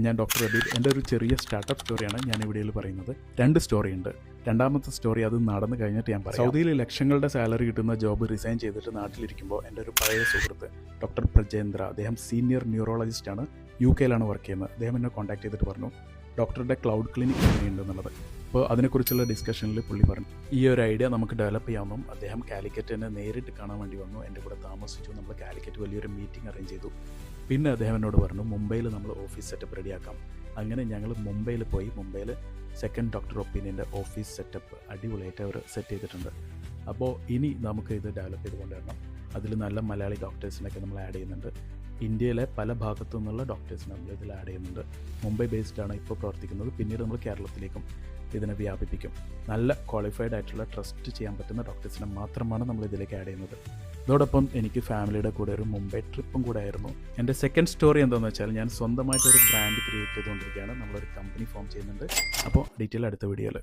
ഞാൻ ഡോക്ടർ അബീർ. എൻ്റെ ഒരു ചെറിയ സ്റ്റാർട്ടപ്പ് സ്റ്റോറിയാണ് ഞാൻ ഇവിടെയിൽ പറയുന്നത്. 2 സ്റ്റോറി ഉണ്ട്. രണ്ടാമത്തെ സ്റ്റോറി അത് നടന്നു കഴിഞ്ഞിട്ട് ഞാൻ പറയാം. സൗദിയിൽ ലക്ഷങ്ങളുടെ സാലറി കിട്ടുന്ന ജോബ് റിസൈൻ ചെയ്തിട്ട് നാട്ടിലിരിക്കുമ്പോൾ എൻ്റെ ഒരു പഴയ സുഹൃത്ത് ഡോക്ടർ പ്രജേന്ദ്ര, അദ്ദേഹം സീനിയർ ന്യൂറോളജിസ്റ്റാണ്, UK വർക്ക് ചെയ്യുന്നത്. അദ്ദേഹം എന്നെ കോൺടാക്ട് ചെയ്തിട്ട് പറഞ്ഞു ഡോക്ടറുടെ ക്ലൗഡ് ക്ലിനിക് എങ്ങനെയുണ്ടെന്നുള്ളത്. അപ്പോൾ അതിനെക്കുറിച്ചുള്ള ഡിസ്കഷനിൽ പുള്ളി പറഞ്ഞു ഈ ഒരു ഐഡിയ നമുക്ക് ഡെവലപ്പ് ചെയ്യാമെന്നും അദ്ദേഹം കാലിക്കറ്റ് എന്നെ നേരിട്ട് കാണാൻ വേണ്ടി വന്നു. എൻ്റെ കൂടെ താമസിച്ചു. നമ്മൾ കാലിക്കറ്റ് വലിയൊരു മീറ്റിംഗ് അറേഞ്ച് ചെയ്തു. പിന്നെ അദ്ദേഹം എന്നോട് പറഞ്ഞു മുംബൈയിൽ നമ്മൾ ഓഫീസ് സെറ്റപ്പ് റെഡിയാക്കാം. അങ്ങനെ ഞങ്ങൾ മുംബൈയിൽ പോയി. മുംബൈയിൽ സെക്കൻഡ് ഡോക്ടർ ഒപ്പീനിയൻ്റെ ഓഫീസ് സെറ്റപ്പ് അടിപൊളിയായിട്ട് അവർ സെറ്റ് ചെയ്തിട്ടുണ്ട്. അപ്പോൾ ഇനി നമുക്ക് ഇത് ഡെവലപ്പ് ചെയ്ത് കൊണ്ടുവരണം. അതിൽ നല്ല മലയാളി ഡോക്ടേഴ്സിനൊക്കെ നമ്മൾ ആഡ് ചെയ്യുന്നുണ്ട്. ഇന്ത്യയിലെ പല ഭാഗത്തു നിന്നുള്ള ഡോക്ടേഴ്സിനെ നമ്മൾ ഇതിൽ ആഡ് ചെയ്യുന്നുണ്ട്. മുംബൈ ബേസ്ഡാണ് ഇപ്പോൾ പ്രവർത്തിക്കുന്നത്. പിന്നീട് നമ്മൾ കേരളത്തിലേക്കും ഇതിനെ വ്യാപിപ്പിക്കും. നല്ല ക്വാളിഫൈഡ് ആയിട്ടുള്ള ട്രസ്റ്റ് ചെയ്യാൻ പറ്റുന്ന ഡോക്ടേഴ്സിനെ മാത്രമാണ് നമ്മൾ ഇതിലേക്ക് ആഡ് ചെയ്യുന്നത്. ഇതോടൊപ്പം എനിക്ക് ഫാമിലിയുടെ കൂടെ ഒരു മുംബൈ ട്രിപ്പും കൂടെ ആയിരുന്നു. എൻ്റെ സെക്കൻഡ് സ്റ്റോറി എന്താണെന്ന് വെച്ചാൽ ഞാൻ സ്വന്തമായിട്ടൊരു ബ്രാൻഡ് ക്രിയേറ്റ് ചെയ്തുകൊണ്ടിരിക്കുകയാണ്. നമ്മളൊരു കമ്പനി ഫോം ചെയ്യുന്നുണ്ട്. അപ്പോൾ ഡീറ്റെയിൽ അടുത്ത വീഡിയോയിൽ.